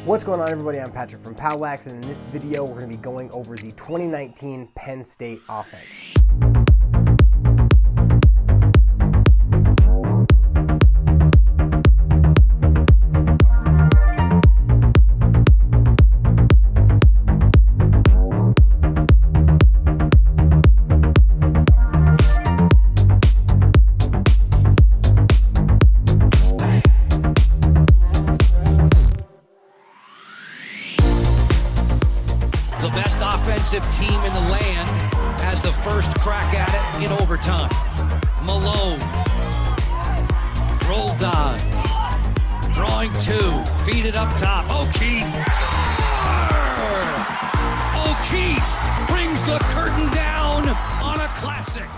What's going on, everybody? I'm Patrick from POWLAX, and in this video we're going to be going over the 2019 Penn State offense. The best offensive team in the land has the first crack at it in overtime. Malone, roll dodge, drawing two, feed it up top. O'Keefe, score! O'Keefe brings the curtain down on a classic.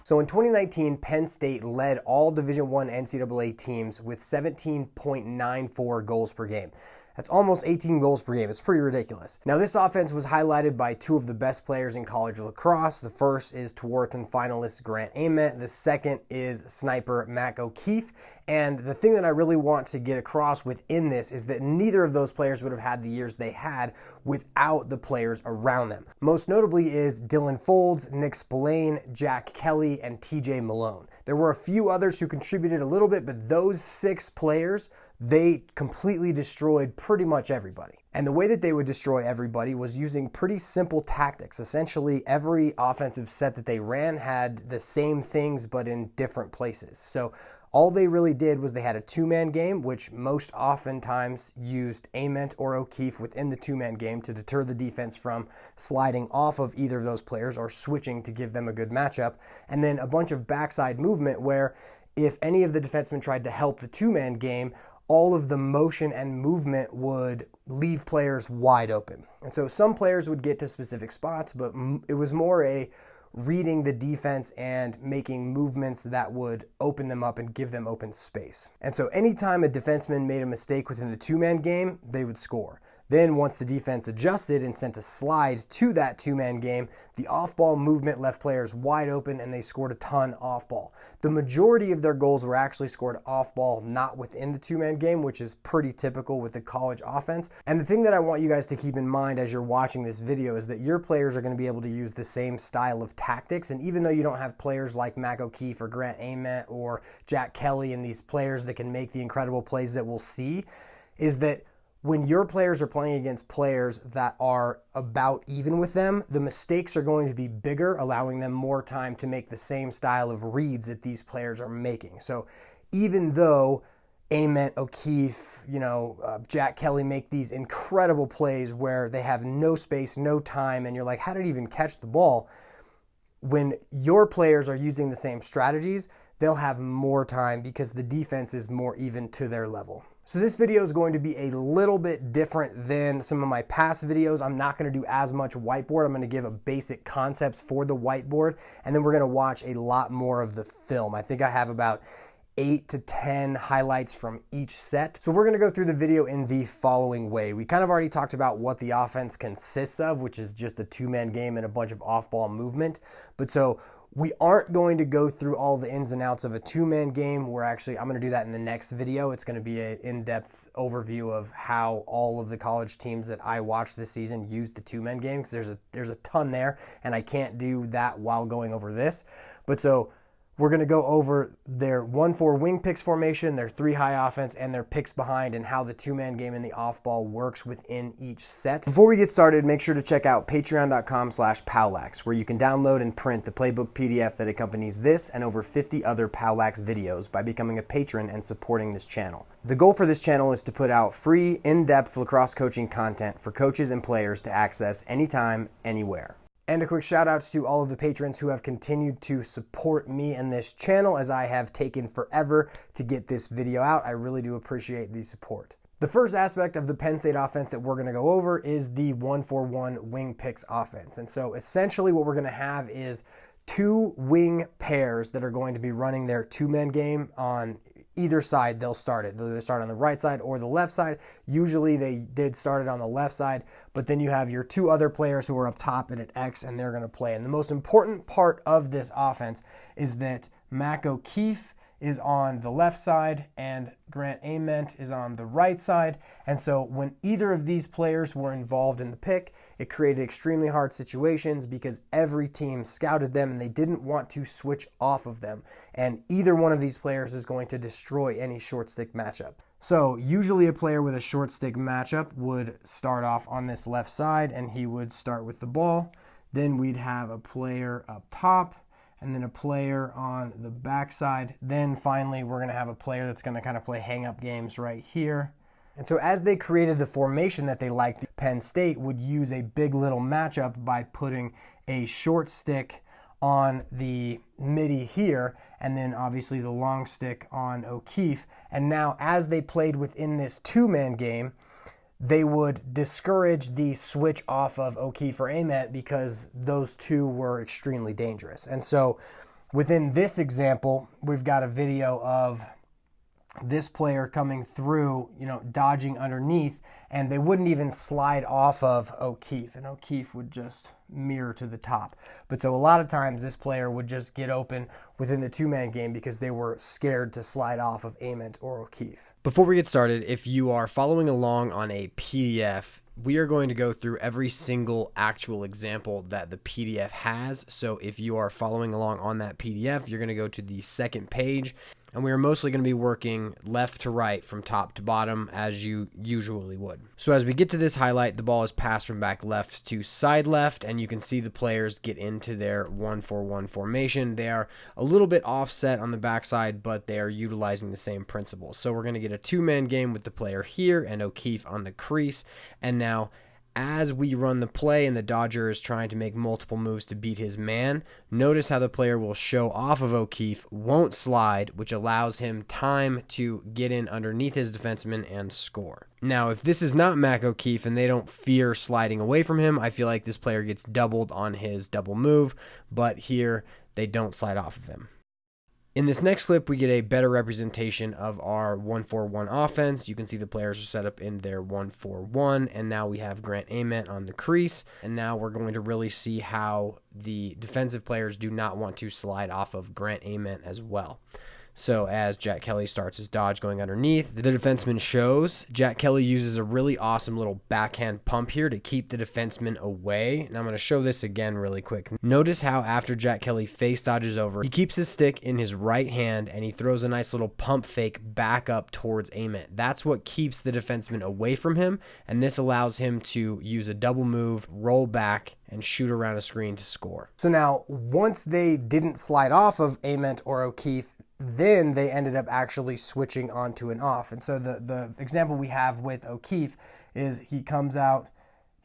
So in 2019, Penn State led all Division I NCAA teams with 17.94 goals per game. That's almost 18 goals per game. It's pretty ridiculous. Now, this offense was highlighted by two of the best players in college lacrosse. The first is Tewaaraton finalist Grant Ament. The second is sniper Mac O'Keefe. And the thing that I really want to get across within this is that neither of those players would have had the years they had without the players around them. Most notably is Dylan Folds, Nick Spillane, Jack Kelly, and TJ Malone. There were a few others who contributed a little bit, but those six players, they completely destroyed pretty much everybody. And the way that they would destroy everybody was using pretty simple tactics. Essentially, every offensive set that they ran had the same things, but in different places. So all they really did was they had a two-man game, which most oftentimes used Ament or O'Keefe within the two-man game to deter the defense from sliding off of either of those players or switching to give them a good matchup. And then a bunch of backside movement where if any of the defensemen tried to help the two-man game, all of the motion and movement would leave players wide open. And so some players would get to specific spots, but it was more a reading the defense and making movements that would open them up and give them open space. And so anytime a defenseman made a mistake within the two-man game, they would score. Then once the defense adjusted and sent a slide to that two-man game, the off-ball movement left players wide open and they scored a ton off-ball. The majority of their goals were actually scored off-ball, not within the two-man game, which is pretty typical with the college offense. And the thing that I want you guys to keep in mind as you're watching this video is that your players are going to be able to use the same style of tactics. And even though you don't have players like Mac O'Keefe or Grant Ament or Jack Kelly and these players that can make the incredible plays that we'll see, is that when your players are playing against players that are about even with them, the mistakes are going to be bigger, allowing them more time to make the same style of reads that these players are making. So even though Ament, O'Keefe, Jack Kelly make these incredible plays where they have no space, no time, and you're like, how did he even catch the ball? When your players are using the same strategies, they'll have more time because the defense is more even to their level. So this video is going to be a little bit different than some of my past videos. I'm not going to do as much whiteboard. I'm going to give a basic concepts for the whiteboard, and then we're going to watch a lot more of the film. I think I have about 8 to 10 highlights from each set. So we're going to go through the video in the following way. We kind of already talked about what the offense consists of, which is just a two-man game and a bunch of off-ball movement. But so we aren't going to go through all the ins and outs of a two-man game. I'm going to do that in the next video. It's going to be an in-depth overview of how all of the college teams that I watched this season use the two-man game, because there's a ton there, and I can't do that while going over this. But so we're going to go over their 1-4 wing picks formation, their 3-high offense, and their picks behind, and how the two-man game and the off-ball works within each set. Before we get started, make sure to check out patreon.com/POWLAX, where you can download and print the playbook PDF that accompanies this and over 50 other POWLAX videos by becoming a patron and supporting this channel. The goal for this channel is to put out free, in-depth lacrosse coaching content for coaches and players to access anytime, anywhere. And a quick shout out to all of the patrons who have continued to support me and this channel as I have taken forever to get this video out. I really do appreciate the support. The first aspect of the Penn State offense that we're going to go over is the 1-4-1 wing picks offense. And so essentially what we're going to have is two wing pairs that are going to be running their two-man game on either side. They'll start it. They'll either start on the right side or the left side. Usually they did start it on the left side, but then you have your two other players who are up top and at X, and they're going to play. And the most important part of this offense is that Mac O'Keefe is on the left side and Grant Ament is on the right side. And so when either of these players were involved in the pick, it created extremely hard situations because every team scouted them and they didn't want to switch off of them. And either one of these players is going to destroy any short stick matchup. So usually a player with a short stick matchup would start off on this left side and he would start with the ball. Then we'd have a player up top and then a player on the backside. Then finally, we're going to have a player that's going to kind of play hang-up games right here. And so as they created the formation that they liked, Penn State would use a big little matchup by putting a short stick on the midi here, and then obviously the long stick on O'Keefe. And now as they played within this two-man game, they would discourage the switch off of O'Keefe or Ament because those two were extremely dangerous. And so within this example, we've got a video of this player coming through, dodging underneath, and they wouldn't even slide off of O'Keefe, and O'Keefe would just mirror to the top. But so a lot of times this player would just get open within the two-man game because they were scared to slide off of Ament or O'Keefe. Before we get started, if you are following along on a PDF, we are going to go through every single actual example that the PDF has. So if you are following along on that PDF, you're going to go to the second page, and we are mostly going to be working left to right from top to bottom as you usually would. So as we get to this highlight, the ball is passed from back left to side left, and you can see the players get into their 1-4-1 formation. They are a little bit offset on the backside, but they are utilizing the same principles. So we're going to get a two-man game with the player here and O'Keefe on the crease. And now as we run the play and the Dodger is trying to make multiple moves to beat his man, notice how the player will show off of O'Keefe, won't slide, which allows him time to get in underneath his defenseman and score. Now, if this is not Mac O'Keefe and they don't fear sliding away from him, I feel like this player gets doubled on his double move, but here they don't slide off of him. In this next clip, we get a better representation of our 1-4-1 offense. You can see the players are set up in their 1-4-1, and now we have Grant Ament on the crease. And now we're going to really see how the defensive players do not want to slide off of Grant Ament as well. So as Jack Kelly starts his dodge going underneath, the defenseman shows. Jack Kelly uses a really awesome little backhand pump here to keep the defenseman away. And I'm going to show this again really quick. Notice how after Jack Kelly face dodges over, he keeps his stick in his right hand and he throws a nice little pump fake back up towards Ament. That's what keeps the defenseman away from him, and this allows him to use a double move, roll back, and shoot around a screen to score. So now, once they didn't slide off of Ament or O'Keefe, then they ended up actually switching onto an off. And so the example we have with O'Keefe is he comes out,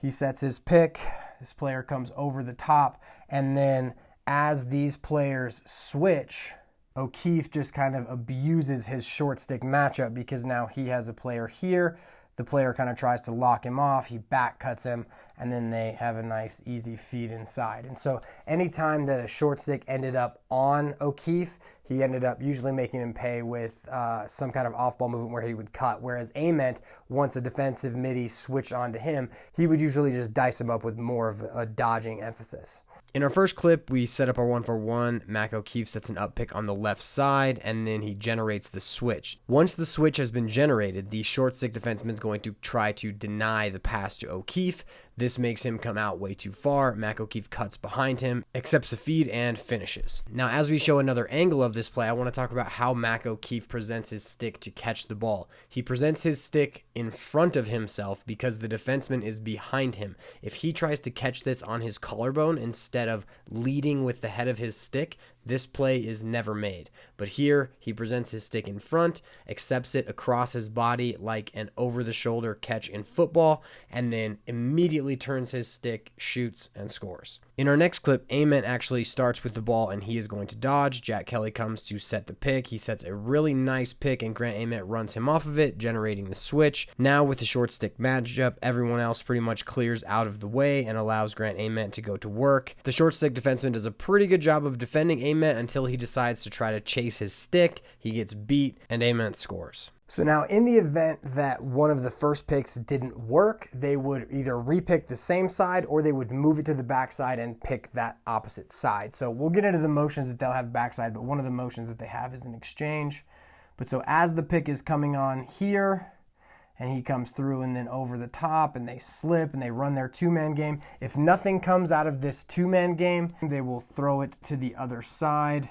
he sets his pick, this player comes over the top, and then as these players switch, O'Keefe just kind of abuses his short stick matchup because now he has a player here. The player kind of tries to lock him off, he back cuts him, and then they have a nice easy feed inside. And so anytime that a short stick ended up on O'Keefe, he ended up usually making him pay with some kind of off-ball movement where he would cut. Whereas Ament, once a defensive midi switched onto him, he would usually just dice him up with more of a dodging emphasis. In our first clip, we set up our 1-4-1. Mac O'Keefe sets an up pick on the left side, and then he generates the switch. Once the switch has been generated, the short stick defenseman is going to try to deny the pass to O'Keefe. This makes him come out way too far. Mac O'Keefe cuts behind him, accepts the feed, and finishes. Now, as we show another angle of this play, I want to talk about how Mac O'Keefe presents his stick to catch the ball. He presents his stick in front of himself because the defenseman is behind him. If he tries to catch this on his collarbone instead of leading with the head of his stick, this play is never made. But here, he presents his stick in front, accepts it across his body like an over-the-shoulder catch in football, and then immediately turns his stick, shoots, and scores. In our next clip, Ament actually starts with the ball and he is going to dodge. Jack Kelly comes to set the pick. He sets a really nice pick and Grant Ament runs him off of it, generating the switch. Now with the short stick matchup, everyone else pretty much clears out of the way and allows Grant Ament to go to work. The short stick defenseman does a pretty good job of defending Ament until he decides to try to chase his stick. He gets beat and Ament scores. So now in the event that one of the first picks didn't work, they would either repick the same side or they would move it to the backside and pick that opposite side. So we'll get into the motions that they'll have backside, but one of the motions that they have is an exchange. But so as the pick is coming on here, and he comes through and then over the top, and they slip and they run their two-man game. If nothing comes out of this two-man game, they will throw it to the other side,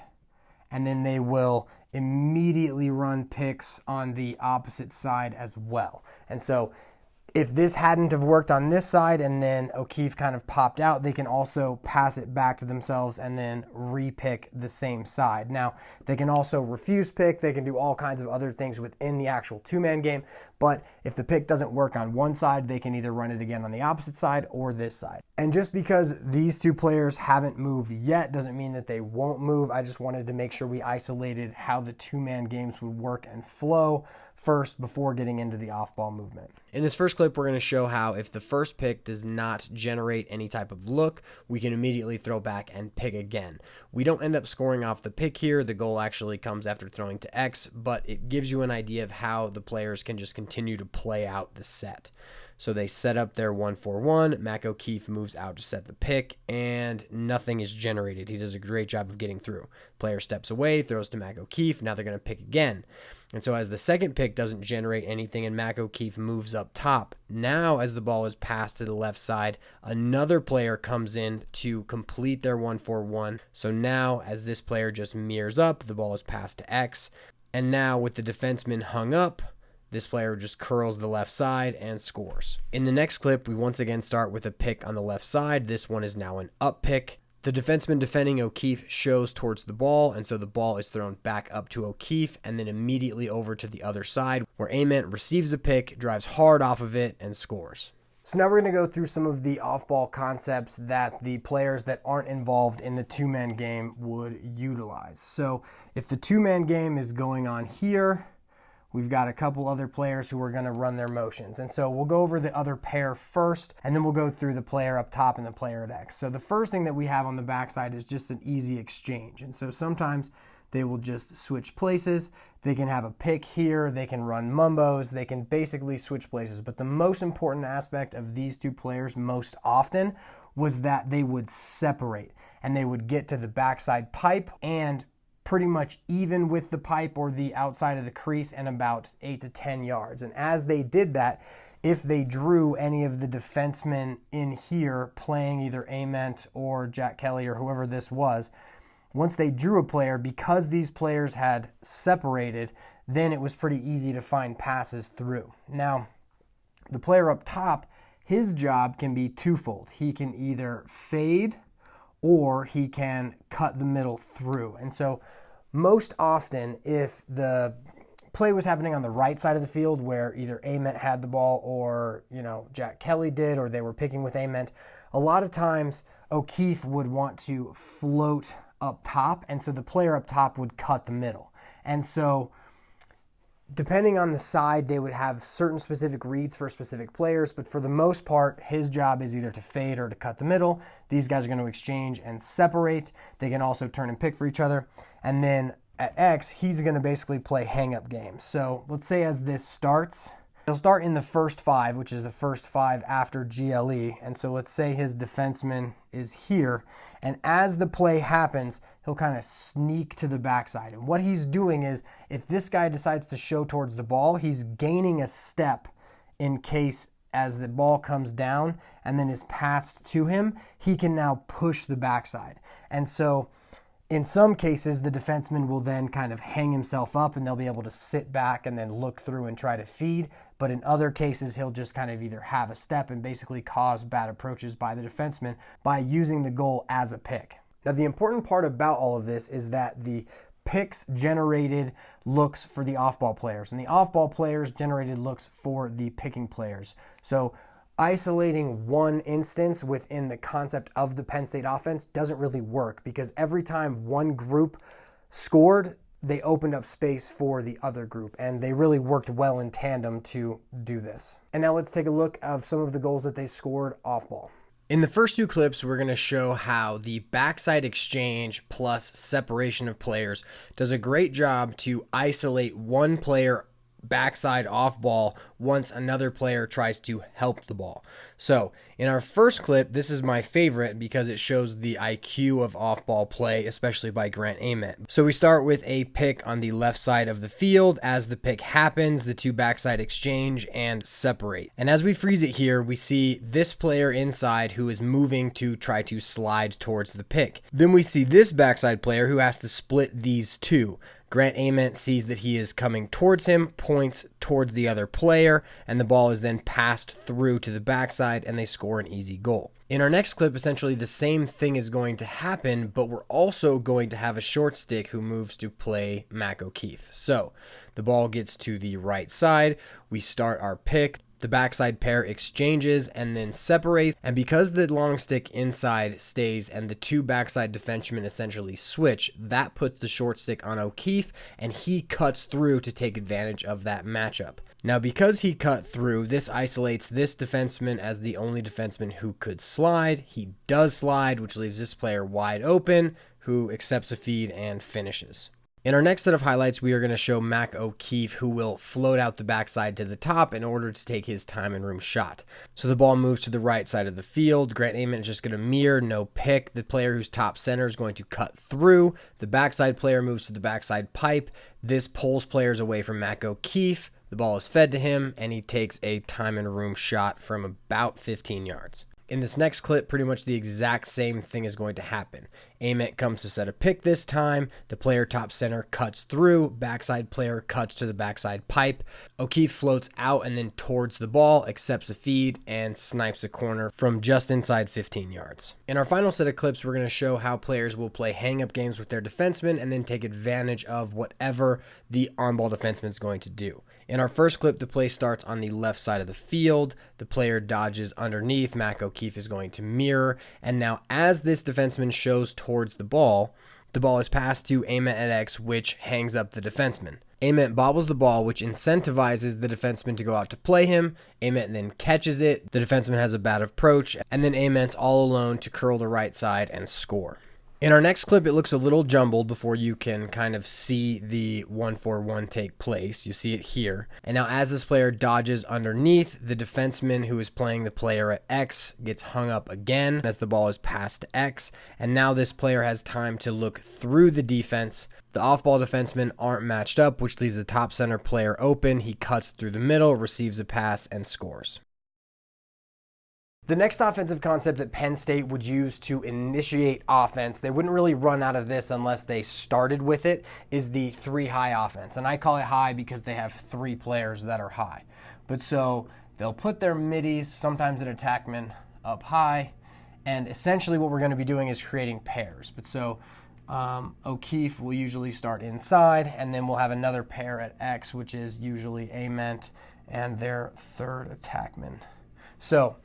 and then they will immediately run picks on the opposite side as well. And so if this hadn't have worked on this side and then O'Keefe kind of popped out, they can also pass it back to themselves and then re-pick the same side. Now, they can also refuse pick. They can do all kinds of other things within the actual two-man game. But if the pick doesn't work on one side, they can either run it again on the opposite side or this side. And just because these two players haven't moved yet doesn't mean that they won't move. I just wanted to make sure we isolated how the two-man games would work and flow first before getting into the off-ball movement. In this first clip, we're going to show how if the first pick does not generate any type of look, we can immediately throw back and pick again. We don't end up scoring off the pick here. The goal actually comes after throwing to X, but it gives you an idea of how the players can just continue to play out the set. So they set up their 1-4-1. Mac O'Keefe moves out to set the pick, and nothing is generated. He does a great job of getting through. Player steps away, throws to Mac O'Keefe. Now they're going to pick again. And so as the second pick doesn't generate anything and Mac O'Keefe moves up top, now as the ball is passed to the left side, another player comes in to complete their 1-4-1. So now as this player just mirrors up, the ball is passed to X. And now with the defenseman hung up, this player just curls the left side and scores. In the next clip, we once again start with a pick on the left side. This one is now an up pick. The defenseman defending O'Keefe shows towards the ball, and so the ball is thrown back up to O'Keefe and then immediately over to the other side, where Ament receives a pick, drives hard off of it, and scores. So now we're going to go through some of the off-ball concepts that the players that aren't involved in the two-man game would utilize. So if the two-man game is going on here, we've got a couple other players who are going to run their motions. And so we'll go over the other pair first, and then we'll go through the player up top and the player at X. So the first thing that we have on the backside is just an easy exchange. And so sometimes they will just switch places. They can have a pick here. They can run mumbos. They can basically switch places. But the most important aspect of these two players most often was that they would separate, and they would get to the backside pipe and pretty much even with the pipe or the outside of the crease and about 8 to 10 yards. And as they did that, if they drew any of the defensemen in here playing either Ament or Jack Kelly or whoever this was, once they drew a player, because these players had separated, then it was pretty easy to find passes through. Now, the player up top, his job can be twofold. He can either fade or he can cut the middle through. And so most often, if the play was happening on the right side of the field where either Ament had the ball or, Jack Kelly did, or they were picking with Ament, a lot of times O'Keefe would want to float up top, and so the player up top would cut the middle. And so depending on the side, they would have certain specific reads for specific players, but for the most part, his job is either to fade or to cut the middle. These guys are going to exchange and separate. They can also turn and pick for each other. And then at X, he's going to basically play hang-up games. So let's say as this starts, he'll start in the first five, which is the first five after GLE. And so let's say his defenseman is here. And as the play happens, he'll kind of sneak to the backside. And what he's doing is, if this guy decides to show towards the ball, he's gaining a step in case as the ball comes down and then is passed to him, he can now push the backside. And so in some cases, the defenseman will then kind of hang himself up and they'll be able to sit back and then look through and try to feed. But in other cases, he'll just kind of either have a step and basically cause bad approaches by the defenseman by using the goal as a pick. Now, the important part about all of this is that the picks generated looks for the off-ball players, and the off-ball players generated looks for the picking players. So isolating one instance within the concept of the Penn State offense doesn't really work, because every time one group scored, they opened up space for the other group, and they really worked well in tandem to do this. And now let's take a look at some of the goals that they scored off-ball. In the first two clips, we're going to show how the backside exchange plus separation of players does a great job to isolate one player backside off ball once another player tries to help the ball. So in our first clip, this is my favorite because it shows the IQ of off-ball play, especially by Grant Ament. So we start with a pick on the left side of the field. As the pick happens, the two backside exchange and separate. And as we freeze it here, we see this player inside who is moving to try to slide towards the pick. Then we see this backside player who has to split these two. Grant Ament sees that he is coming towards him, points towards the other player, and the ball is then passed through to the backside and they score an easy goal. In our next clip, essentially the same thing is going to happen, but we're also going to have a short stick who moves to play Mac O'Keefe. So the ball gets to the right side, we start our pick, the backside pair exchanges and then separates, and because the long stick inside stays and the two backside defensemen essentially switch, that puts the short stick on O'Keefe and he cuts through to take advantage of that matchup. Now because he cut through, this isolates this defenseman as the only defenseman who could slide. He does slide, which leaves this player wide open, who accepts a feed and finishes. In our next set of highlights, we are going to show Mac O'Keefe, who will float out the backside to the top in order to take his time and room shot. So the ball moves to the right side of the field. Grant Ament is just going to mirror, no pick. The player who's top center is going to cut through. The backside player moves to the backside pipe. This pulls players away from Mac O'Keefe. The ball is fed to him, and he takes a time and room shot from about 15 yards. In this next clip, pretty much the exact same thing is going to happen. Ament comes to set a pick this time. The player top center cuts through. Backside player cuts to the backside pipe. O'Keefe floats out and then towards the ball, accepts a feed, and snipes a corner from just inside 15 yards. In our final set of clips, we're going to show how players will play hang-up games with their defensemen and then take advantage of whatever the on-ball defenseman is going to do. In our first clip, the play starts on the left side of the field. The player dodges underneath. Mac O'Keefe is going to mirror. And now as this defenseman shows towards the ball is passed to Ament at X, which hangs up the defenseman. Ament bobbles the ball, which incentivizes the defenseman to go out to play him. Ament then catches it. The defenseman has a bad approach. And then Ament's all alone to curl the right side and score. In our next clip, it looks a little jumbled before you can kind of see the 1-4-1 take place. You see it here. And now as this player dodges underneath, the defenseman who is playing the player at X gets hung up again as the ball is passed to X. And now this player has time to look through the defense. The off-ball defensemen aren't matched up, which leaves the top center player open. He cuts through the middle, receives a pass, and scores. The next offensive concept that Penn State would use to initiate offense, they wouldn't really run out of this unless they started with it, is the three high offense. And I call it high because they have three players that are high. But so they'll put their middies, sometimes an attackman, up high. And essentially what we're going to be doing is creating pairs. But so O'Keefe will usually start inside, and then we'll have another pair at X, which is usually Ament and their third attackman. So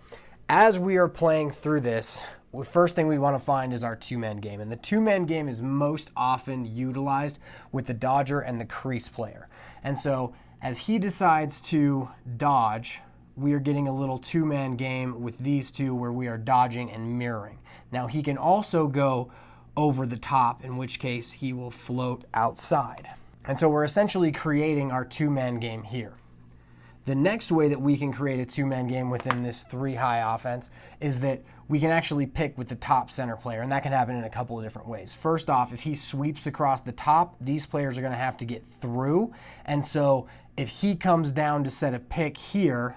as we are playing through this, the first thing we want to find is our two-man game. And the two-man game is most often utilized with the dodger and the crease player. And so as he decides to dodge, we are getting a little two-man game with these two where we are dodging and mirroring. Now he can also go over the top, in which case he will float outside. And so we're essentially creating our two-man game here. The next way that we can create a two-man game within this three-high offense is that we can actually pick with the top center player, and that can happen in a couple of different ways. First off, if he sweeps across the top, these players are going to have to get through, and so if he comes down to set a pick here,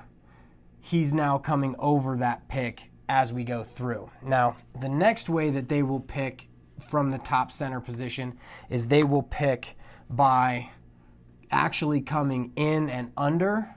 he's now coming over that pick as we go through. Now, the next way that they will pick from the top center position is they will pick by actually coming in and under,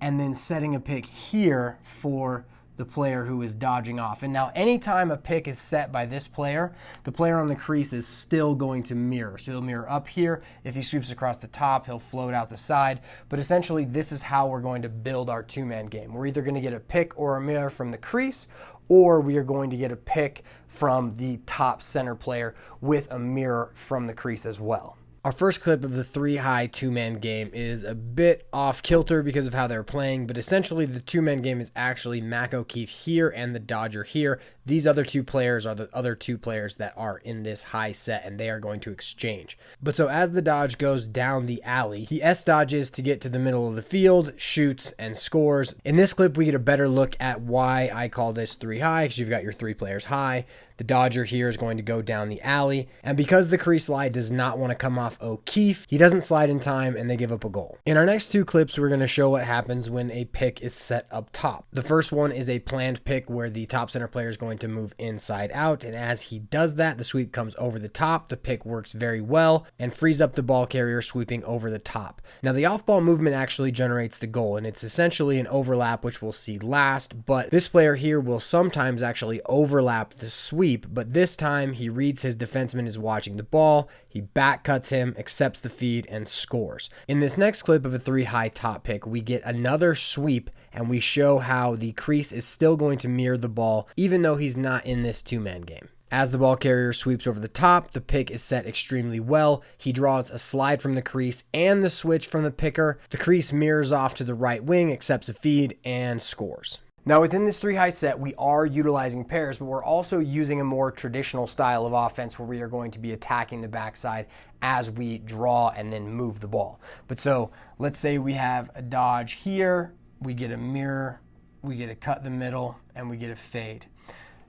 and then setting a pick here for the player who is dodging off. And now anytime a pick is set by this player, the player on the crease is still going to mirror. So he'll mirror up here. If he sweeps across the top, he'll float out the side. But essentially, this is how we're going to build our two-man game. We're either going to get a pick or a mirror from the crease, or we are going to get a pick from the top center player with a mirror from the crease as well. Our first clip of the 3-high 2-man game is a bit off kilter because of how they're playing, but essentially the 2-man game is actually Mac O'Keefe here and the Dodger here. These other two players are the other two players that are in this high set, and they are going to exchange. But so as the Dodge goes down the alley, he S-dodges to get to the middle of the field, shoots, and scores. In this clip, we get a better look at why I call this 3-high, because you've got your 3 players high. The Dodger here is going to go down the alley, and because the crease slide does not want to come off O'Keefe, he doesn't slide in time, and they give up a goal. In our next 2 clips, we're going to show what happens when a pick is set up top. The first one is a planned pick where the top center player is going to move inside out, and as he does that, the sweep comes over the top. The pick works very well and frees up the ball carrier sweeping over the top. Now, the off-ball movement actually generates the goal, and it's essentially an overlap, which we'll see last, but this player here will sometimes actually overlap the sweep, but this time he reads his defenseman is watching the ball, he back cuts him, accepts the feed, and scores. In this next clip of a 3-high top pick, we get another sweep, and we show how the crease is still going to mirror the ball, even though he's not in this 2-man game. As the ball carrier sweeps over the top, the pick is set extremely well. He draws a slide from the crease and the switch from the picker. The crease mirrors off to the right wing, accepts a feed, and scores. Now within this 3-high set, we are utilizing pairs, but we're also using a more traditional style of offense where we are going to be attacking the backside as we draw and then move the ball. But so let's say we have a dodge here, we get a mirror, we get a cut in the middle, and we get a fade.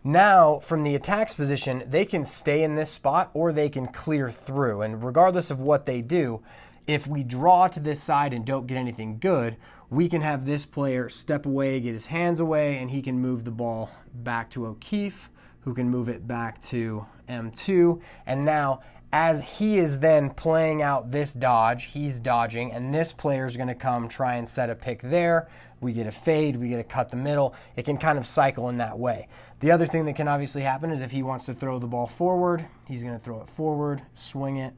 Now, from the attacks position, they can stay in this spot or they can clear through. And regardless of what they do, if we draw to this side and don't get anything good, we can have this player step away, get his hands away, and he can move the ball back to O'Keefe, who can move it back to M2. And now, as he is then playing out this dodge, he's dodging, and this player is going to come try and set a pick there. We get a fade, we get a cut the middle. It can kind of cycle in that way. The other thing that can obviously happen is if he wants to throw the ball forward, he's going to throw it forward, swing it,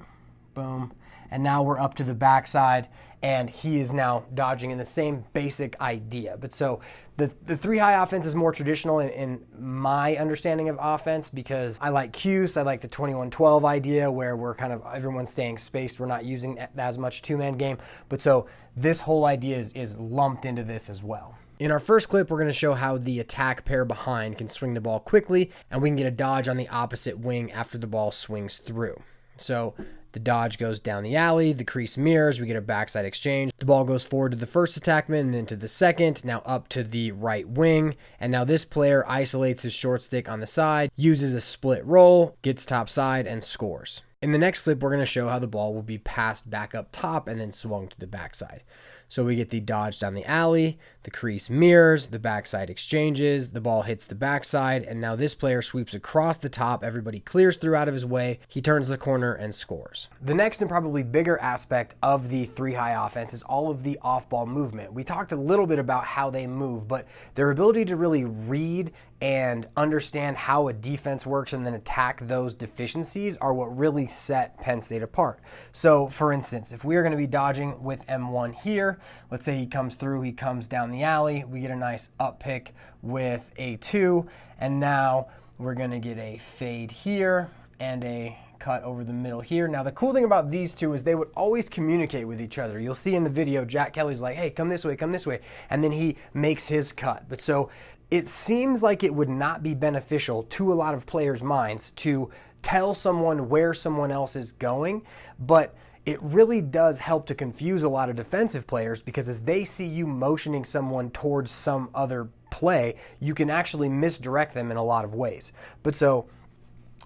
boom. And now we're up to the backside, and he is now dodging in the same basic idea. But so the 3-high offense is more traditional in my understanding of offense because I like Cuse. I like the 21-12 idea where we're kind of everyone's staying spaced. We're not using as much 2-man game. But so this whole idea is lumped into this as well. In our first clip, we're going to show how the attack pair behind can swing the ball quickly, and we can get a dodge on the opposite wing after the ball swings through. So the dodge goes down the alley, the crease mirrors, we get a backside exchange. The ball goes forward to the first attackman, then to the second, now up to the right wing. And now this player isolates his short stick on the side, uses a split roll, gets topside, and scores. In the next clip, we're going to show how the ball will be passed back up top and then swung to the backside. So we get the dodge down the alley, the crease mirrors, the backside exchanges, the ball hits the backside, and now this player sweeps across the top, everybody clears through out of his way, he turns the corner and scores. The next and probably bigger aspect of the 3-high offense is all of the off-ball movement. We talked a little bit about how they move, but their ability to really read and understand how a defense works and then attack those deficiencies are what really set Penn State apart. So, for instance, if we are going to be dodging with M1 here, let's say he comes through, he comes down the alley, we get a nice up pick with A2, and now we're going to get a fade here and a cut over the middle here. Now, the cool thing about these two is they would always communicate with each other. You'll see in the video, Jack Kelly's like, hey, come this way, and then he makes his cut. But so it seems like it would not be beneficial to a lot of players' minds to tell someone where someone else is going, but it really does help to confuse a lot of defensive players because as they see you motioning someone towards some other play, you can actually misdirect them in a lot of ways. But so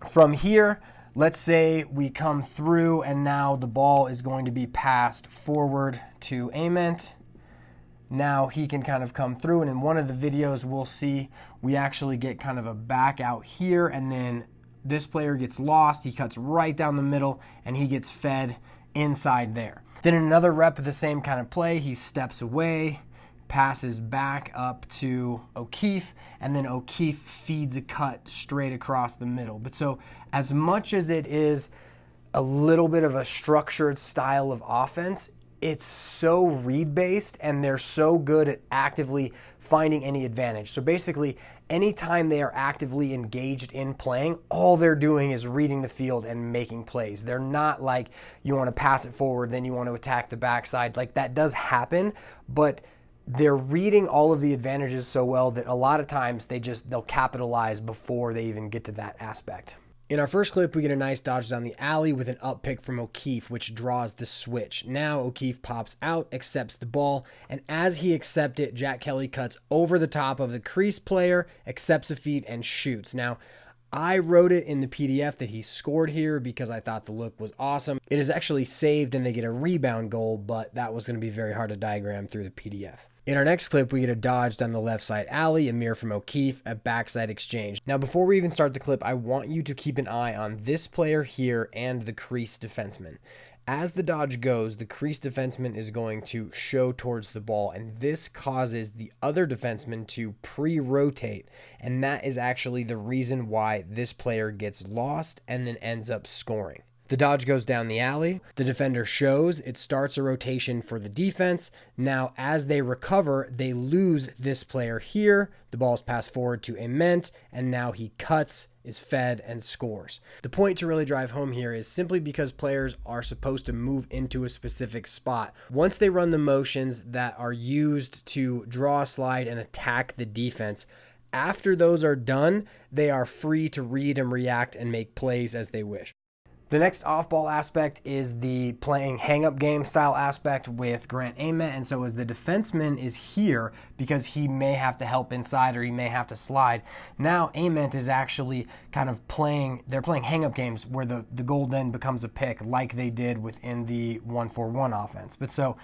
from here, let's say we come through and now the ball is going to be passed forward to Ament. Now he can kind of come through, and in one of the videos we'll see we actually get kind of a back out here, and then this player gets lost. He cuts right down the middle, and he gets fed inside there. Then in another rep of the same kind of play, he steps away, passes back up to O'Keefe, and then O'Keefe feeds a cut straight across the middle. But so as much as it is a little bit of a structured style of offense, it's so read-based, and they're so good at actively finding any advantage. So basically, anytime they are actively engaged in playing, all they're doing is reading the field and making plays. They're not like you want to pass it forward, then you want to attack the backside. Like that does happen, but they're reading all of the advantages so well that a lot of times they'll capitalize before they even get to that aspect. In our first clip, we get a nice dodge down the alley with an up pick from O'Keefe, which draws the switch. Now O'Keefe pops out, accepts the ball, and as he accepts it, Jack Kelly cuts over the top of the crease player, accepts a feed, and shoots. Now, I wrote it in the PDF that he scored here because I thought the look was awesome. It is actually saved and they get a rebound goal, but that was going to be very hard to diagram through the PDF. In our next clip, we get a dodge down the left side alley, a mirror from O'Keefe, a backside exchange. Now, before we even start the clip, I want you to keep an eye on this player here and the crease defenseman. As the dodge goes, the crease defenseman is going to show towards the ball, and this causes the other defenseman to pre-rotate, and that is actually the reason why this player gets lost and then ends up scoring. The dodge goes down the alley. The defender shows. It starts a rotation for the defense. Now, as they recover, they lose this player here. The ball is passed forward to Ament, and now he cuts, is fed, and scores. The point to really drive home here is simply because players are supposed to move into a specific spot. Once they run the motions that are used to draw a slide and attack the defense, after those are done, they are free to read and react and make plays as they wish. The next off-ball aspect is the playing hang-up game style aspect with Grant Ament, and so as the defenseman is here because he may have to help inside or he may have to slide, now Ament is actually kind of they're playing hang-up games where the goal then becomes a pick like they did within the 1-4-1 offense. But so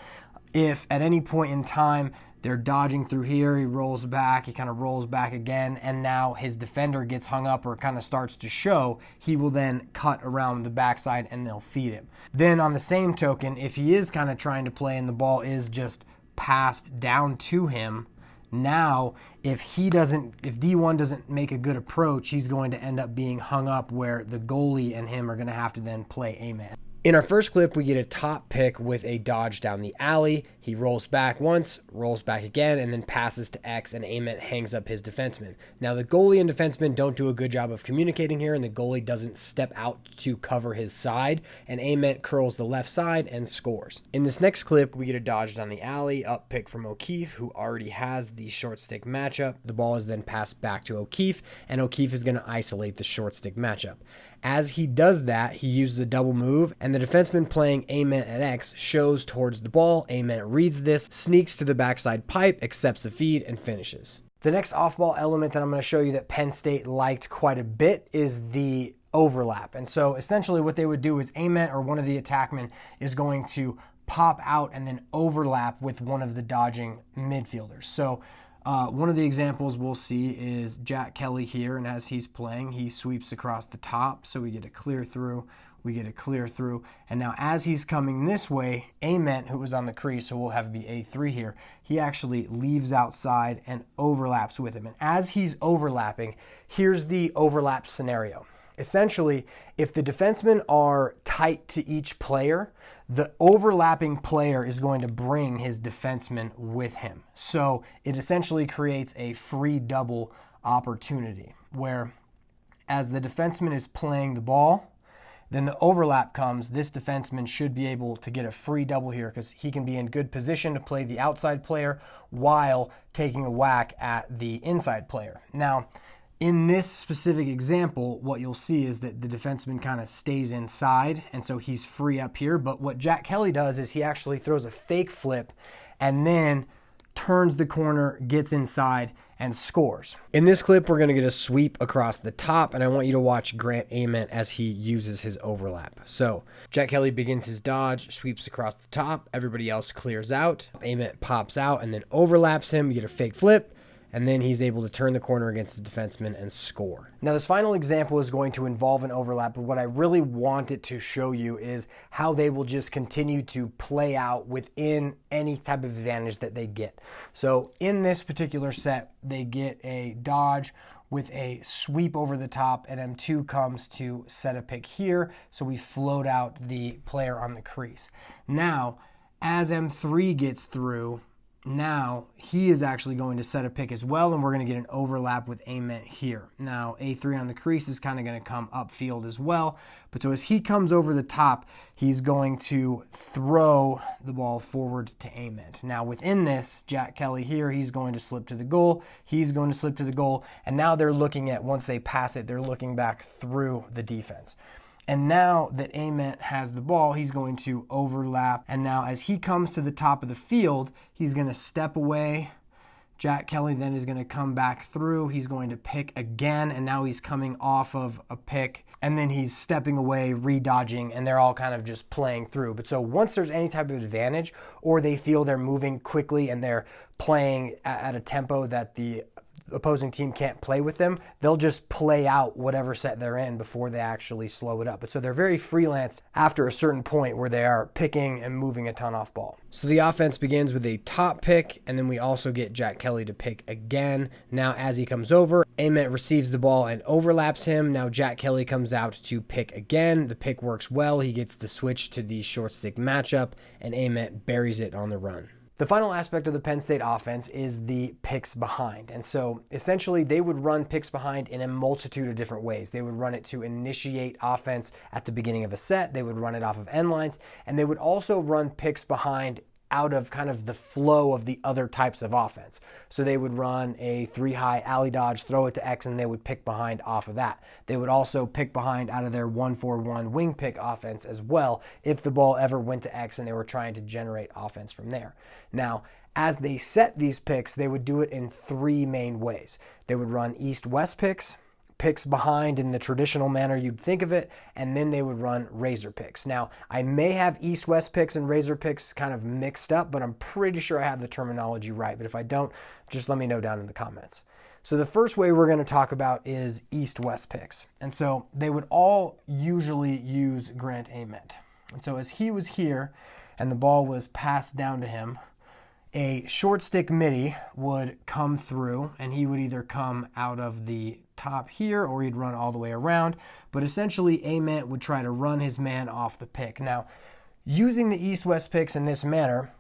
if at any point in time they're dodging through here, he rolls back, he kind of rolls back again, and now his defender gets hung up or kind of starts to show, he will then cut around the backside and they'll feed him. Then on the same token, if he is kind of trying to play and the ball is just passed down to him, now if D1 doesn't make a good approach, he's going to end up being hung up where the goalie and him are going to have to then play Ament. In our first clip, we get a top pick with a dodge down the alley. He rolls back once, rolls back again, and then passes to X, and Ament hangs up his defenseman. Now, the goalie and defenseman don't do a good job of communicating here, and the goalie doesn't step out to cover his side, and Ament curls the left side and scores. In this next clip, we get a dodge down the alley, up pick from O'Keefe, who already has the short stick matchup. The ball is then passed back to O'Keefe, and O'Keefe is going to isolate the short stick matchup. As he does that, he uses a double move, and the defenseman playing Ament at X shows towards the ball. Ament reads this, sneaks to the backside pipe, accepts the feed, and finishes. The next off-ball element that I'm going to show you that Penn State liked quite a bit is the overlap. And so essentially what they would do is Ament or one of the attackmen is going to pop out and then overlap with one of the dodging midfielders. So one of the examples we'll see is Jack Kelly here, and as he's playing, he sweeps across the top, so we get a clear through, and now as he's coming this way, Ament, who was on the crease, so we'll have be A3 here, he actually leaves outside and overlaps with him. And as he's overlapping, here's the overlap scenario. Essentially, if the defensemen are tight to each player, the overlapping player is going to bring his defenseman with him. So it essentially creates a free double opportunity where as the defenseman is playing the ball, then the overlap comes. This defenseman should be able to get a free double here because he can be in good position to play the outside player while taking a whack at the inside player. Now, in this specific example, what you'll see is that the defenseman kind of stays inside, and so he's free up here. But what Jack Kelly does is he actually throws a fake flip and then turns the corner, gets inside, and scores. In this clip, we're going to get a sweep across the top, and I want you to watch Grant Ament as he uses his overlap. So Jack Kelly begins his dodge, sweeps across the top, everybody else clears out, Ament pops out and then overlaps him, you get a fake flip, and then he's able to turn the corner against the defenseman and score. Now this final example is going to involve an overlap, but what I really want it to show you is how they will just continue to play out within any type of advantage that they get. So in this particular set, they get a dodge with a sweep over the top, and M2 comes to set a pick here, so we float out the player on the crease. Now, as M3 gets through, now he is actually going to set a pick as well, and we're going to get an overlap with Ament here. Now A3 on the crease is kind of going to come upfield as well, but so as he comes over the top, he's going to throw the ball forward to Ament. Now within this, Jack Kelly here, he's going to slip to the goal, he's going to slip to the goal, and now they're looking at, once they pass it, they're looking back through the defense. And now that Ament has the ball, he's going to overlap. And now as he comes to the top of the field, he's going to step away. Jack Kelly then is going to come back through. He's going to pick again, and now he's coming off of a pick. And then he's stepping away, redodging, and they're all kind of just playing through. But so once there's any type of advantage, or they feel they're moving quickly and they're playing at a tempo that the opposing team can't play with them, they'll just play out whatever set they're in before they actually slow it up. But so they're very freelance after a certain point where they are picking and moving a ton off ball. So the offense begins with a top pick, and then we also get Jack Kelly to pick again. Now as he comes over, Ament receives the ball and overlaps him. Now Jack Kelly comes out to pick again. The pick works well. He gets the switch to the short stick matchup, and Ament buries it on the run. The final aspect of the Penn State offense is the picks behind. And so essentially they would run picks behind in a multitude of different ways. They would run it to initiate offense at the beginning of a set. They would run it off of end lines. And they would also run picks behind out of kind of the flow of the other types of offense. So they would run a 3-high alley dodge, throw it to X, and they would pick behind off of that. They would also pick behind out of their 1-4-1 wing pick offense as well if the ball ever went to X and they were trying to generate offense from there. Now, as they set these picks, they would do it in 3 main ways. They would run east-west picks behind in the traditional manner you'd think of it, and then they would run razor picks. Now, I may have east-west picks and razor picks kind of mixed up, but I'm pretty sure I have the terminology right. But if I don't, just let me know down in the comments. So the first way we're going to talk about is east-west picks. And so they would all usually use Grant Ament. And so as he was here and the ball was passed down to him, a short stick midi would come through, and he would either come out of the top here or he'd run all the way around. But essentially, Ament would try to run his man off the pick. Now, using the east-west picks in this manner,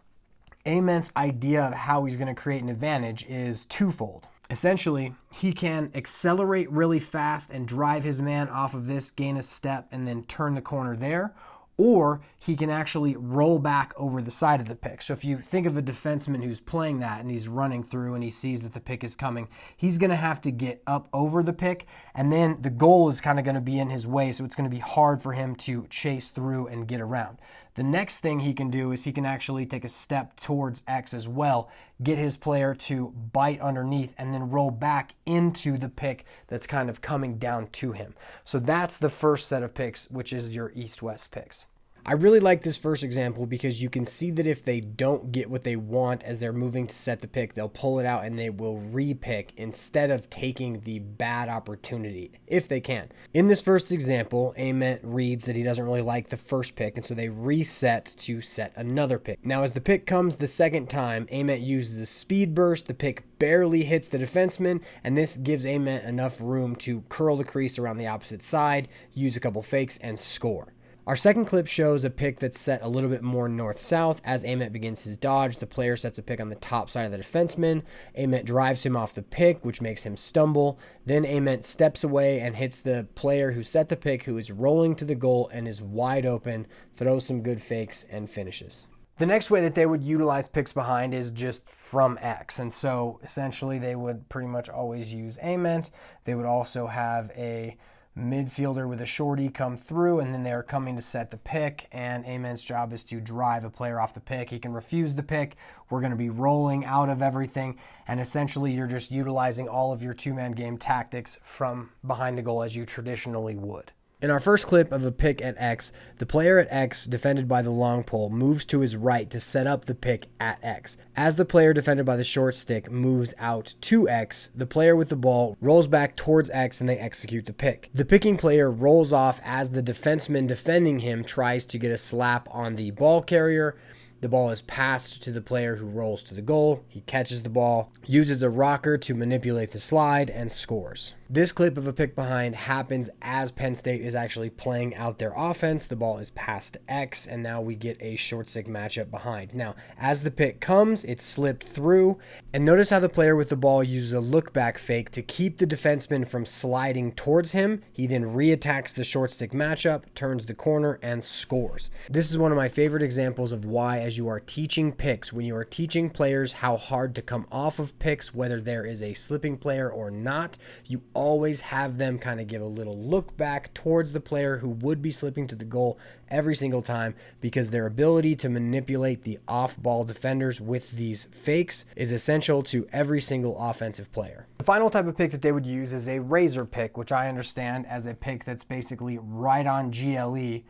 Ament's idea of how he's going to create an advantage is twofold. Essentially, he can accelerate really fast and drive his man off of this, gain a step, and then turn the corner there. Or he can actually roll back over the side of the pick. So if you think of a defenseman who's playing that and he's running through and he sees that the pick is coming, he's going to have to get up over the pick, and then the goal is kind of going to be in his way, so it's going to be hard for him to chase through and get around. The next thing he can do is he can actually take a step towards X as well, get his player to bite underneath, and then roll back into the pick that's kind of coming down to him. So that's the first set of picks, which is your east-west picks. I really like this first example because you can see that if they don't get what they want as they're moving to set the pick, they'll pull it out and they will re-pick instead of taking the bad opportunity, if they can. In this first example, Ament reads that he doesn't really like the first pick, and so they reset to set another pick. Now, as the pick comes the second time, Ament uses a speed burst. The pick barely hits the defenseman, and this gives Ament enough room to curl the crease around the opposite side, use a couple fakes, and score. Our second clip shows a pick that's set a little bit more north-south. As Ament begins his dodge, the player sets a pick on the top side of the defenseman. Ament drives him off the pick, which makes him stumble. Then Ament steps away and hits the player who set the pick, who is rolling to the goal and is wide open, throws some good fakes, and finishes. The next way that they would utilize picks behind is just from X. And so essentially they would pretty much always use Ament. They would also have a midfielder with a shorty come through, and then they're coming to set the pick, and Ament's job is to drive a player off the pick. He can refuse the pick. We're going to be rolling out of everything, and essentially you're just utilizing all of your two-man game tactics from behind the goal as you traditionally would. In our first clip of a pick at X, the player at X, defended by the long pole, moves to his right to set up the pick at X. As the player defended by the short stick moves out to X, the player with the ball rolls back towards X and they execute the pick. The picking player rolls off as the defenseman defending him tries to get a slap on the ball carrier. The ball is passed to the player who rolls to the goal. He catches the ball, uses a rocker to manipulate the slide, and scores. This clip of a pick behind happens as Penn State is actually playing out their offense. The ball is passed to X, and now we get a short stick matchup behind. Now, as the pick comes, it's slipped through, and notice how the player with the ball uses a look back fake to keep the defenseman from sliding towards him. He then reattacks the short stick matchup, turns the corner, and scores. This is one of my favorite examples of why, as you are teaching picks, when you are teaching players how hard to come off of picks, whether there is a slipping player or not, you always have them kind of give a little look back towards the player who would be slipping to the goal every single time, because their ability to manipulate the off-ball defenders with these fakes is essential to every single offensive player. The final type of pick that they would use is a razor pick, which I understand as a pick that's basically right on GLE,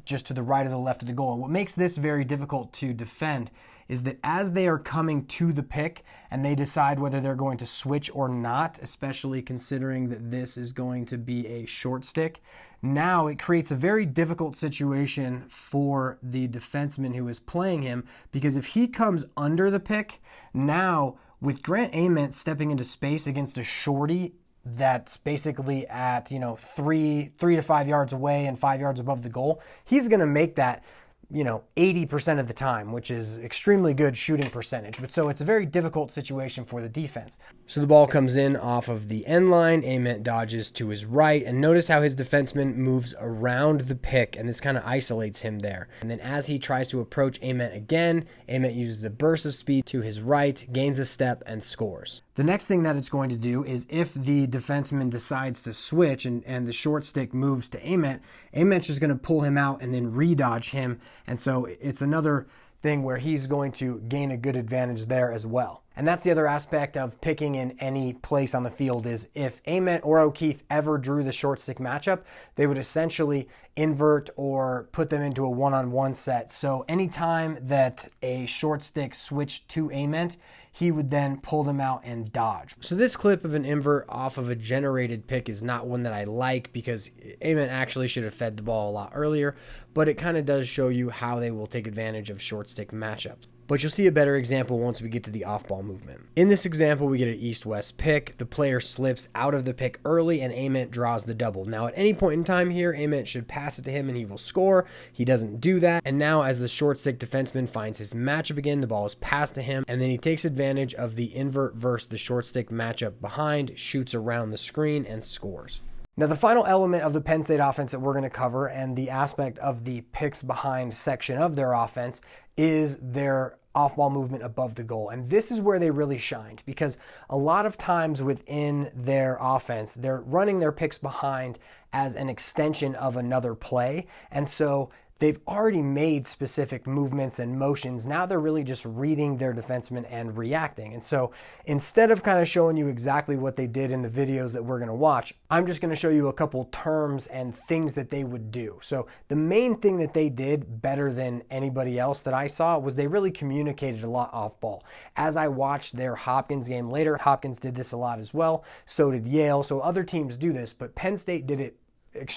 just to the right or the left of the goal. And what makes this very difficult to defend is that as they are coming to the pick and they decide whether they're going to switch or not, especially considering that this is going to be a short stick, now it creates a very difficult situation for the defenseman who is playing him, because if he comes under the pick, now with Grant Ament stepping into space against a shorty that's basically at 3 to 5 yards away and 5 yards above the goal, he's going to make that 80% of the time, which is extremely good shooting percentage. But so it's a very difficult situation for the defense. So the ball comes in off of the end line. Ament dodges to his right, and notice how his defenseman moves around the pick, and this kind of isolates him there. And then as he tries to approach Ament again, Ament uses a burst of speed to his right, gains a step, and scores. The next thing that it's going to do is, if the defenseman decides to switch and the short stick moves to Ament, Ament's just going to pull him out and then redodge him. And so it's another thing where he's going to gain a good advantage there as well. And that's the other aspect of picking in any place on the field, is if Ament or O'Keefe ever drew the short stick matchup, they would essentially invert or put them into a one-on-one set. So anytime that a short stick switched to Ament, he would then pull them out and dodge. So this clip of an invert off of a generated pick is not one that I like, because Ament actually should have fed the ball a lot earlier, but it kind of does show you how they will take advantage of short stick matchups. But you'll see a better example once we get to the off-ball movement. In this example, we get an east-west pick. The player slips out of the pick early, and Ament draws the double. Now, at any point in time here, Ament should pass it to him, and he will score. He doesn't do that. And now, as the short-stick defenseman finds his matchup again, the ball is passed to him, and then he takes advantage of the invert versus the short-stick matchup behind, shoots around the screen, and scores. Now, the final element of the Penn State offense that we're going to cover, and the aspect of the picks behind section of their offense, is their off-ball movement above the goal. And this is where they really shined, because a lot of times within their offense, they're running their picks behind as an extension of another play. And so they've already made specific movements and motions. Now they're really just reading their defenseman and reacting. And so instead of kind of showing you exactly what they did in the videos that we're going to watch, I'm just going to show you a couple terms and things that they would do. So the main thing that they did better than anybody else that I saw was they really communicated a lot off ball. As I watched their Hopkins game later, Hopkins did this a lot as well. So did Yale. So other teams do this, but Penn State did it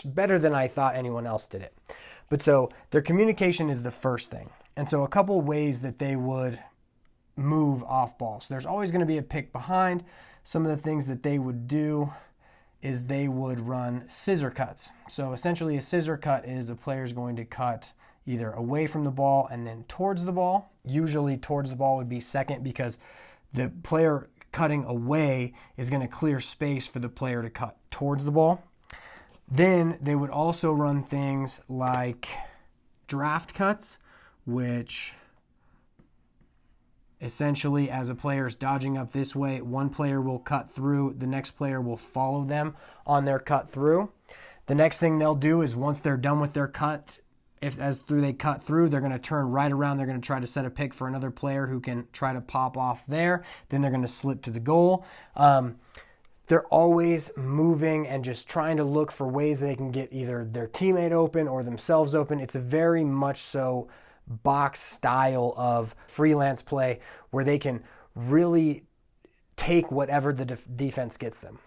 better than I thought anyone else did it. But so their communication is the first thing. And so a couple ways that they would move off ball. So there's always going to be a pick behind. Some of the things that they would do is they would run scissor cuts. So essentially a scissor cut is a player's going to cut either away from the ball and then towards the ball. Usually towards the ball would be second, because the player cutting away is going to clear space for the player to cut towards the ball. Then they would also run things like draft cuts, which essentially, as a player is dodging up this way, one player will cut through, the next player will follow them on their cut through. The next thing they'll do is, once they're done with their cut, they cut through, they're going to turn right around. They're going to try to set a pick for another player who can try to pop off there. Then they're going to slip to the goal. They're always moving and just trying to look for ways they can get either their teammate open or themselves open. It's a very much so box style of freelance play where they can really take whatever the defense gets them.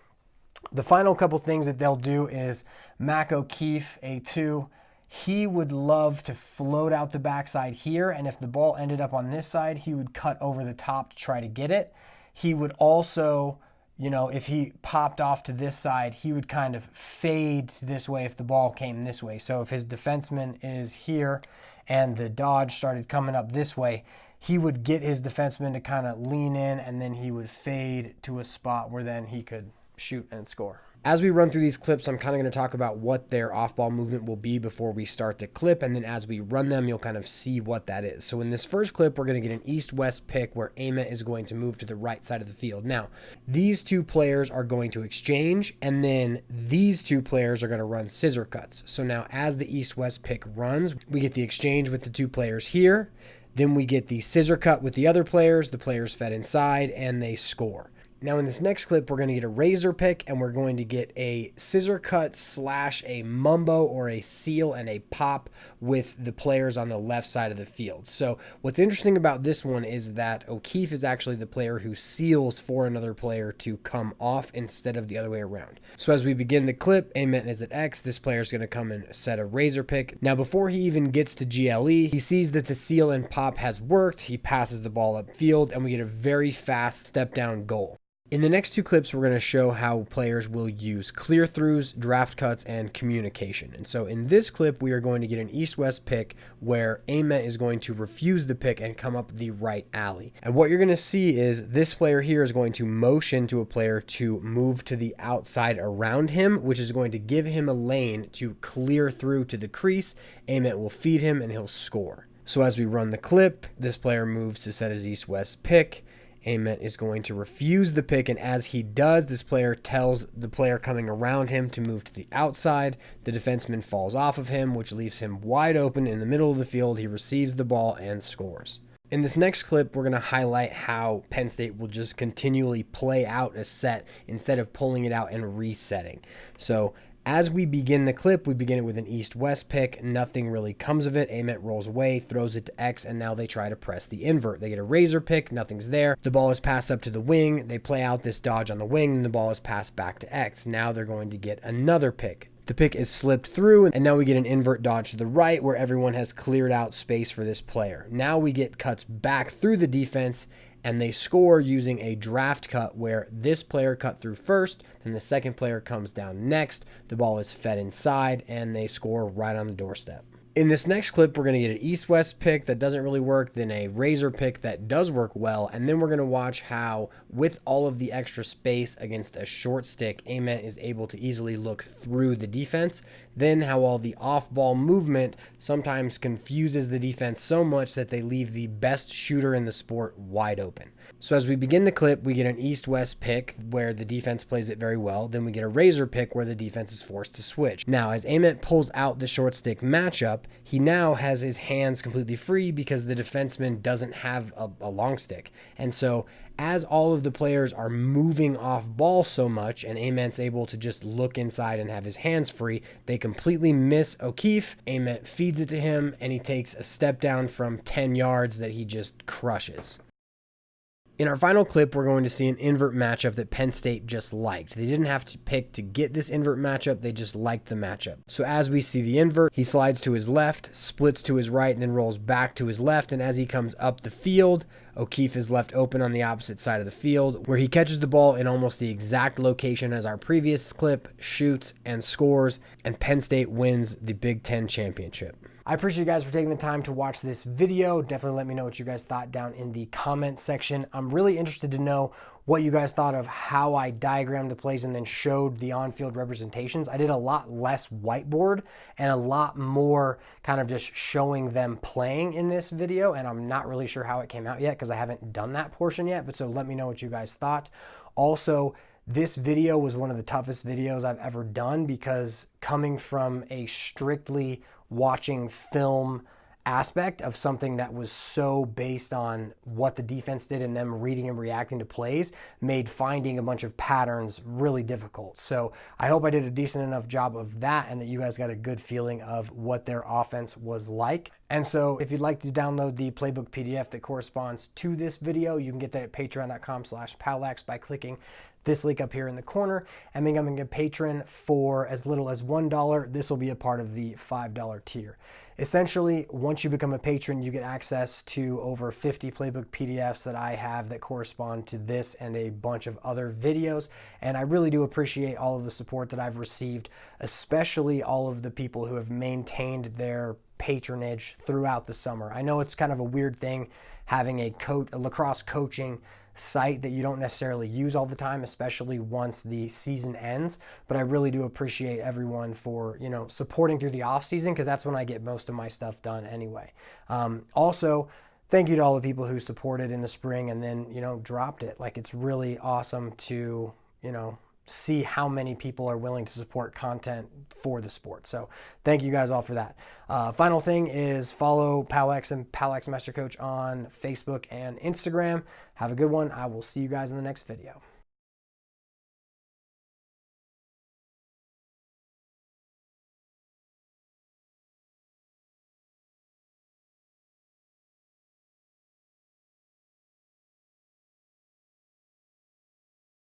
The final couple things that they'll do is Mac O'Keefe, A2. he would love to float out the backside here, and if the ball ended up on this side, he would cut over the top to try to get it. He would also, you know, if he popped off to this side, he would kind of fade this way if the ball came this way. So if his defenseman is here and the dodge started coming up this way, he would get his defenseman to kind of lean in, and then he would fade to a spot where then he could shoot and score. As we run through these clips, I'm kind of going to talk about what their off-ball movement will be before we start the clip, and then as we run them, you'll kind of see what that is. So in this first clip, we're going to get an east-west pick where Ament is going to move to the right side of the field. Now, these two players are going to exchange, and then these two players are going to run scissor cuts. So now as the east-west pick runs, we get the exchange with the two players here, then we get the scissor cut with the other players, the players fed inside, and they score. Now in this next clip, we're going to get a razor pick, and we're going to get a scissor cut slash a mumbo or a seal and a pop with the players on the left side of the field. So what's interesting about this one is that O'Keefe is actually the player who seals for another player to come off instead of the other way around. So as we begin the clip, Ament is at X. This player is going to come and set a razor pick. Now before he even gets to GLE, he sees that the seal and pop has worked. He passes the ball upfield, and we get a very fast step down goal. In the next two clips, we're going to show how players will use clear throughs, draft cuts, and communication. And so in this clip, we are going to get an east-west pick where Ament is going to refuse the pick and come up the right alley. And what you're going to see is this player here is going to motion to a player to move to the outside around him, which is going to give him a lane to clear through to the crease. Ament will feed him and he'll score. So as we run the clip, this player moves to set his east-west pick. Ament is going to refuse the pick, and as he does, this player tells the player coming around him to move to the outside. The defenseman falls off of him, which leaves him wide open in the middle of the field. He receives the ball and scores. In this next clip, we're going to highlight how Penn State will just continually play out a set instead of pulling it out and resetting. So as we begin the clip, we begin it with an east-west pick. Nothing really comes of it. Ament rolls away, throws it to X, and now they try to press the invert. They get a razor pick. Nothing's there. The ball is passed up to the wing. They play out this dodge on the wing, and the ball is passed back to X. Now they're going to get another pick. The pick is slipped through, and now we get an invert dodge to the right where everyone has cleared out space for this player. Now we get cuts back through the defense, and they score using a draft cut where this player cut through first, then the second player comes down next, the ball is fed inside, and they score right on the doorstep. In this next clip, we're going to get an east-west pick that doesn't really work, then a razor pick that does work well, and then we're going to watch how, with all of the extra space against a short stick, Ament is able to easily look through the defense, then how all the off-ball movement sometimes confuses the defense so much that they leave the best shooter in the sport wide open. So as we begin the clip, we get an east-west pick where the defense plays it very well. Then we get a razor pick where the defense is forced to switch. Now, as Ament pulls out the short stick matchup, he now has his hands completely free because the defenseman doesn't have a long stick. And so as all of the players are moving off ball so much and Ament's able to just look inside and have his hands free, they completely miss O'Keefe. Ament feeds it to him, and he takes a step down from 10 yards that he just crushes. In our final clip, we're going to see an invert matchup that Penn State just liked. They didn't have to pick to get this invert matchup, they just liked the matchup. So as we see the invert, he slides to his left, splits to his right, and then rolls back to his left, and as he comes up the field, O'Keefe is left open on the opposite side of the field, where he catches the ball in almost the exact location as our previous clip, shoots, and scores, and Penn State wins the Big Ten championship. I appreciate you guys for taking the time to watch this video. Definitely let me know what you guys thought down in the comment section. I'm really interested to know what you guys thought of how I diagrammed the plays and then showed the on-field representations. I did a lot less whiteboard and a lot more kind of just showing them playing in this video, and I'm not really sure how it came out yet because I haven't done that portion yet, but so let me know what you guys thought. Also, this video was one of the toughest videos I've ever done because coming from a strictly watching film aspect of something that was so based on what the defense did and them reading and reacting to plays made finding a bunch of patterns really difficult. So I hope I did a decent enough job of that and that you guys got a good feeling of what their offense was like. And so if you'd like to download the playbook PDF that corresponds to this video, you can get that at patreon.com/POWLAX by clicking this link up here in the corner and becoming a patron for as little as $1. This will be a part of the $5 tier. Essentially, once you become a patron, you get access to over 50 playbook PDFs that I have that correspond to this and a bunch of other videos. And I really do appreciate all of the support that I've received, especially all of the people who have maintained their patronage throughout the summer. I know it's kind of a weird thing having a lacrosse coaching site that you don't necessarily use all the time, especially once the season ends, but I really do appreciate everyone for, you know, supporting through the off season, because that's when I get most of my stuff done anyway. Also, thank you to all the people who supported in the spring and then, you know, dropped it. Like, it's really awesome to, you know, see how many people are willing to support content for the sport. So thank you guys all for that. Final thing is follow POWLAX and POWLAX Master Coach on Facebook and Instagram. Have a good one. I will see you guys in the next video.